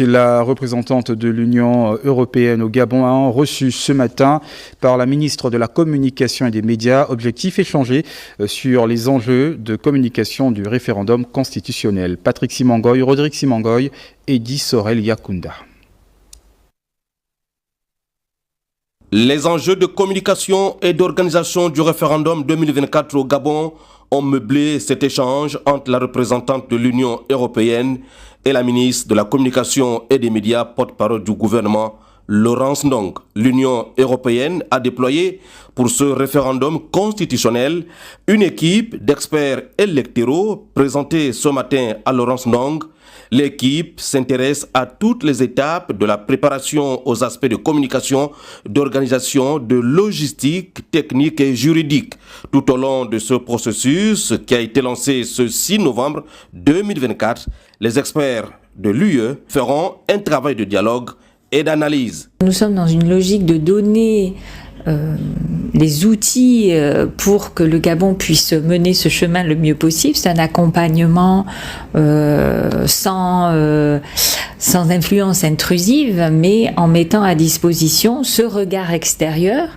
La représentante de l'Union européenne au Gabon a reçu ce matin par la ministre de la Communication et des Médias. Objectif échangé sur les enjeux de communication du référendum constitutionnel. Patrick Simangoy, Rodrigue Simangoy, Eddy Sorel Yakunda. Les enjeux de communication et d'organisation du référendum 2024 au Gabon ont meublé cet échange entre la représentante de l'Union européenne et la ministre de la Communication et des Médias, porte-parole du gouvernement, Laurence Ndong. L'Union européenne a déployé pour ce référendum constitutionnel une équipe d'experts électoraux présentée ce matin à Laurence Ndong. L'équipe s'intéresse à toutes les étapes de la préparation aux aspects de communication, d'organisation, de logistique, technique et juridique. Tout au long de ce processus qui a été lancé ce 6 novembre 2024, les experts de l'UE feront un travail de dialogue et d'analyse. Nous sommes dans une logique de donner les outils pour que le Gabon puisse mener ce chemin le mieux possible. C'est un accompagnement sans influence intrusive, mais en mettant à disposition ce regard extérieur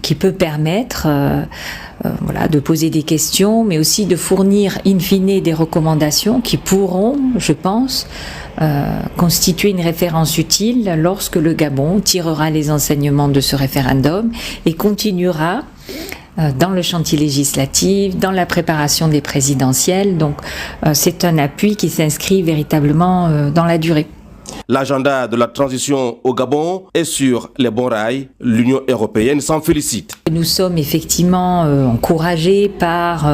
qui peut permettre de poser des questions, mais aussi de fournir in fine des recommandations qui pourront, je pense, constituer une référence utile lorsque le Gabon tirera les enseignements de ce référendum et continuera dans le chantier législatif, dans la préparation des présidentielles. Donc c'est un appui qui s'inscrit véritablement dans la durée. L'agenda de la transition au Gabon est sur les bons rails. L'Union européenne s'en félicite. Nous sommes effectivement encouragés par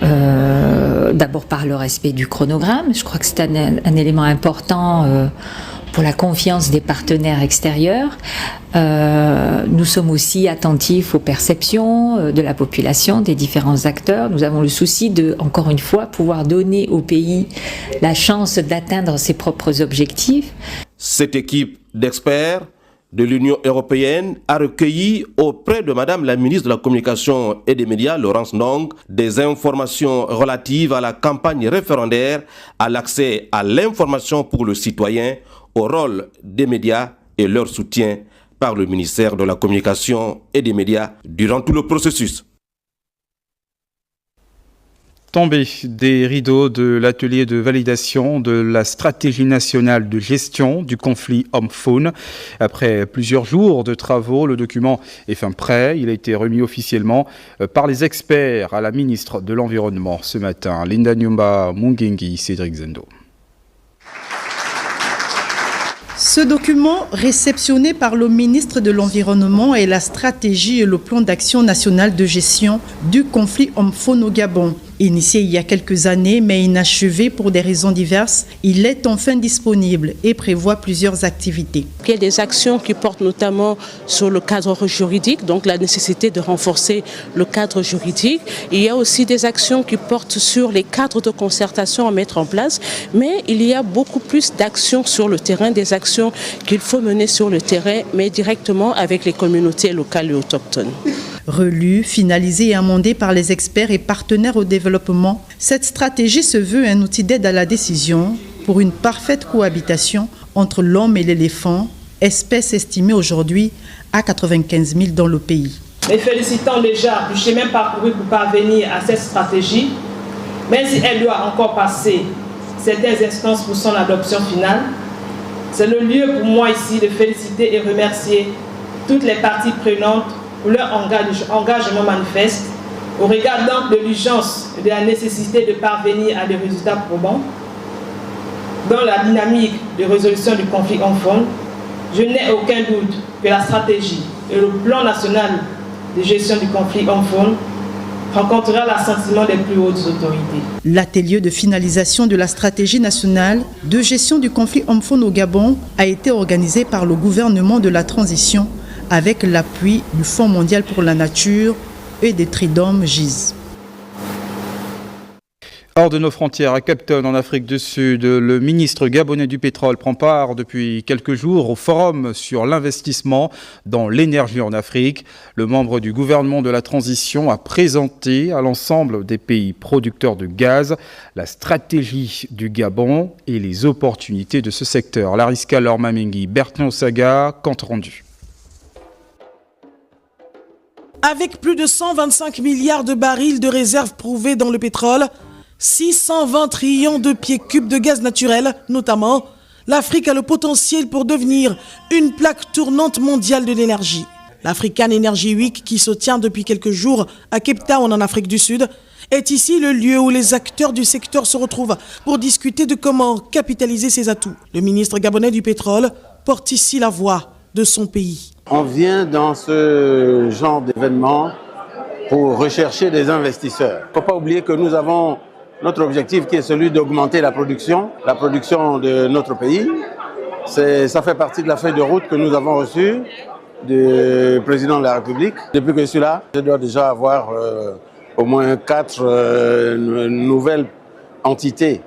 d'abord par le respect du chronogramme. Je crois que c'est un élément important pour la confiance des partenaires extérieurs. Nous sommes aussi attentifs aux perceptions de la population, des différents acteurs. Nous avons le souci de, encore une fois, pouvoir donner au pays la chance d'atteindre ses propres objectifs. Cette équipe d'experts de l'Union européenne a recueilli auprès de Madame la ministre de la Communication et des Médias, Laurence Ndong, des informations relatives à la campagne référendaire, à l'accès à l'information pour le citoyen, au rôle des médias et leur soutien par le ministère de la Communication et des Médias durant tout le processus. Tombée des rideaux de l'atelier de validation de la stratégie nationale de gestion du conflit homme-faune. Après plusieurs jours de travaux, le document est fin prêt. Il a été remis officiellement par les experts à la ministre de l'Environnement ce matin. Linda Nyumba Mungengi, Cédric Zendo. Ce document, réceptionné par le ministre de l'Environnement, est la stratégie et le plan d'action national de gestion du conflit homme-faune au Gabon. Initié il y a quelques années, mais inachevé pour des raisons diverses, il est enfin disponible et prévoit plusieurs activités. Il y a des actions qui portent notamment sur le cadre juridique, donc la nécessité de renforcer le cadre juridique. Il y a aussi des actions qui portent sur les cadres de concertation à mettre en place, mais il y a beaucoup plus d'actions sur le terrain, des actions qu'il faut mener sur le terrain, mais directement avec les communautés locales et autochtones. Relue, finalisée et amendée par les experts et partenaires au développement, cette stratégie se veut un outil d'aide à la décision pour une parfaite cohabitation entre l'homme et l'éléphant, espèce estimée aujourd'hui à 95 000 dans le pays. Les félicitons déjà du chemin parcouru pour parvenir à cette stratégie, même si elle doit encore passer certaines instances pour son adoption finale. C'est le lieu pour moi ici de féliciter et remercier toutes les parties prenantes pour leur engagement manifeste, au regard donc de l'urgence et de la nécessité de parvenir à des résultats probants. Dans la dynamique de résolution du conflit homme-faune, je n'ai aucun doute que la stratégie et le plan national de gestion du conflit homme-faune rencontrera l'assentiment des plus hautes autorités. L'atelier de finalisation de la stratégie nationale de gestion du conflit homme-faune au Gabon a été organisé par le gouvernement de la transition avec l'appui du Fonds mondial pour la nature et des Tridomes GIZ. Hors de nos frontières, à Cape Town, en Afrique du Sud, le ministre gabonais du pétrole prend part depuis quelques jours au forum sur l'investissement dans l'énergie en Afrique. Le membre du gouvernement de la transition a présenté à l'ensemble des pays producteurs de gaz la stratégie du Gabon et les opportunités de ce secteur. Lariska Lormamengi, Bertrand Saga, compte rendu. Avec plus de 125 milliards de barils de réserves prouvées dans le pétrole, 620 trillions de pieds cubes de gaz naturel, notamment, l'Afrique a le potentiel pour devenir une plaque tournante mondiale de l'énergie. L'African Energy Week, qui se tient depuis quelques jours à Cape Town en Afrique du Sud, est ici le lieu où les acteurs du secteur se retrouvent pour discuter de comment capitaliser ses atouts. Le ministre gabonais du pétrole porte ici la voix de son pays. On vient dans ce genre d'événement pour rechercher des investisseurs. Il ne faut pas oublier que nous avons notre objectif qui est celui d'augmenter la production de notre pays. Ça fait partie de la feuille de route que nous avons reçue du président de la République. Depuis que je suis là, je dois déjà avoir au moins 4 nouvelles entités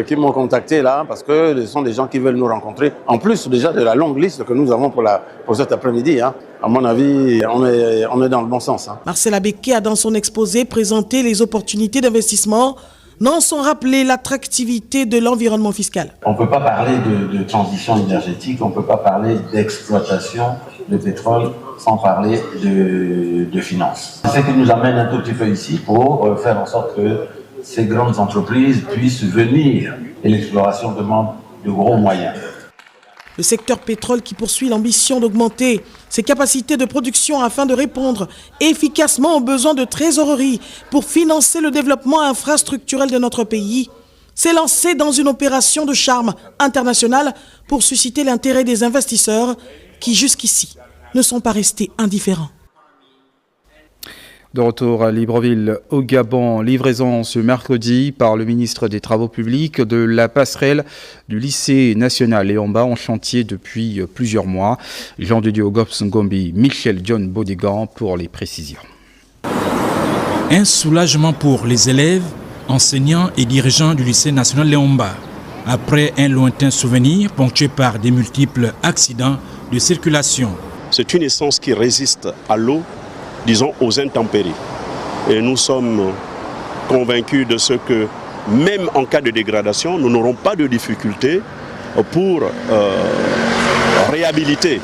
qui m'ont contacté là, parce que ce sont des gens qui veulent nous rencontrer. En plus déjà de la longue liste que nous avons pour cet après-midi. À mon avis, on est dans le bon sens. Marcel Abeke a dans son exposé présenté les opportunités d'investissement, non sans rappeler l'attractivité de l'environnement fiscal. On ne peut pas parler de transition énergétique, on ne peut pas parler d'exploitation de pétrole sans parler de finances. C'est ce qui nous amène un tout petit peu ici pour faire en sorte que ces grandes entreprises puissent venir et l'exploration demande de gros moyens. Le secteur pétrole qui poursuit l'ambition d'augmenter ses capacités de production afin de répondre efficacement aux besoins de trésorerie pour financer le développement infrastructurel de notre pays, s'est lancé dans une opération de charme internationale pour susciter l'intérêt des investisseurs qui jusqu'ici ne sont pas restés indifférents. De retour à Libreville, au Gabon, livraison ce mercredi par le ministre des Travaux publics de la passerelle du lycée national Léomba en chantier depuis plusieurs mois. Jean de Dieu Gops Ngombi, Michel John Bodigan pour les précisions. Un soulagement pour les élèves, enseignants et dirigeants du lycée national Léomba. Après un lointain souvenir ponctué par des multiples accidents de circulation. C'est une essence qui résiste à l'eau, disons aux intempéries. Et nous sommes convaincus de ce que, même en cas de dégradation, nous n'aurons pas de difficulté pour réhabiliter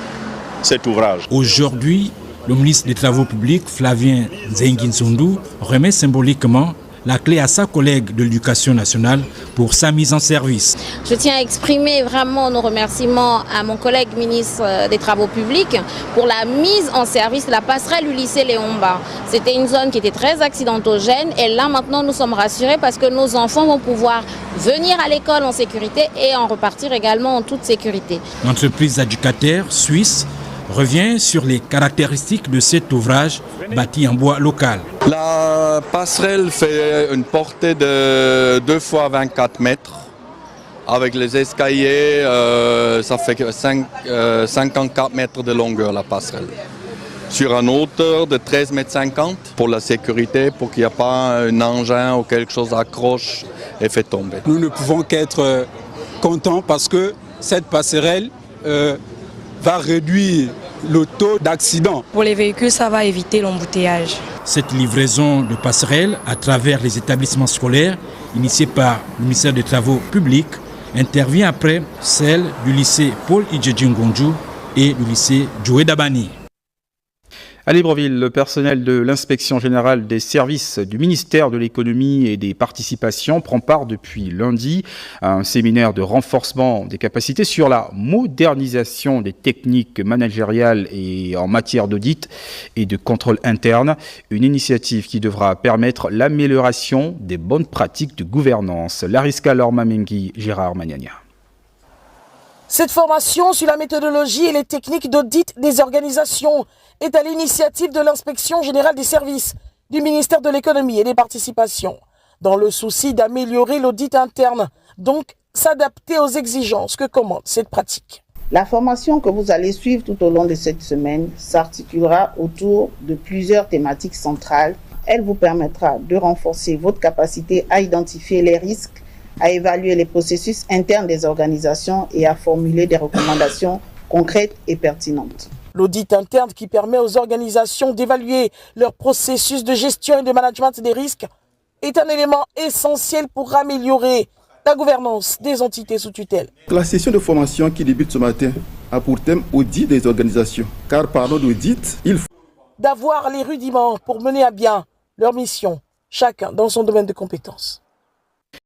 cet ouvrage. Aujourd'hui, le ministre des Travaux publics, Flavien Zenginzundu, remet symboliquement la clé à sa collègue de l'Éducation nationale pour sa mise en service. Je tiens à exprimer vraiment nos remerciements à mon collègue ministre des Travaux publics pour la mise en service de la passerelle du lycée Léomba. C'était une zone qui était très accidentogène et là maintenant nous sommes rassurés parce que nos enfants vont pouvoir venir à l'école en sécurité et en repartir également en toute sécurité. L'entreprise adjudicataire suisse revient sur les caractéristiques de cet ouvrage bâti en bois local. La passerelle fait une portée de 2 x 24 mètres. Avec les escaliers, ça fait 54 mètres de longueur la passerelle. Sur une hauteur de 13,50 mètres pour la sécurité, pour qu'il n'y ait pas un engin ou quelque chose accroche et fait tomber. Nous ne pouvons qu'être contents parce que cette passerelle va réduire le taux d'accident. Pour les véhicules, ça va éviter l'embouteillage. Cette livraison de passerelles à travers les établissements scolaires, initiée par le ministère des Travaux publics, intervient après celle du lycée Paul Idjedjingonju et du lycée Djoué Dabani. À Libreville, le personnel de l'inspection générale des services du ministère de l'économie et des participations prend part depuis lundi à un séminaire de renforcement des capacités sur la modernisation des techniques managériales et en matière d'audit et de contrôle interne. Une initiative qui devra permettre l'amélioration des bonnes pratiques de gouvernance. Lariska Lormamengi, Gérard Magnania. Cette formation sur la méthodologie et les techniques d'audit des organisations est à l'initiative de l'inspection générale des services du ministère de l'économie et des participations, dans le souci d'améliorer l'audit interne, donc s'adapter aux exigences que commande cette pratique. La formation que vous allez suivre tout au long de cette semaine s'articulera autour de plusieurs thématiques centrales Elle vous permettra de renforcer votre capacité à identifier les risques, à évaluer les processus internes des organisations et à formuler des recommandations concrètes et pertinentes. L'audit interne qui permet aux organisations d'évaluer leur processus de gestion et de management des risques est un élément essentiel pour améliorer la gouvernance des entités sous tutelle. La session de formation qui débute ce matin a pour thème audit des organisations. Car parlant d'audit, il faut d'avoir les rudiments pour mener à bien leur mission, chacun dans son domaine de compétences.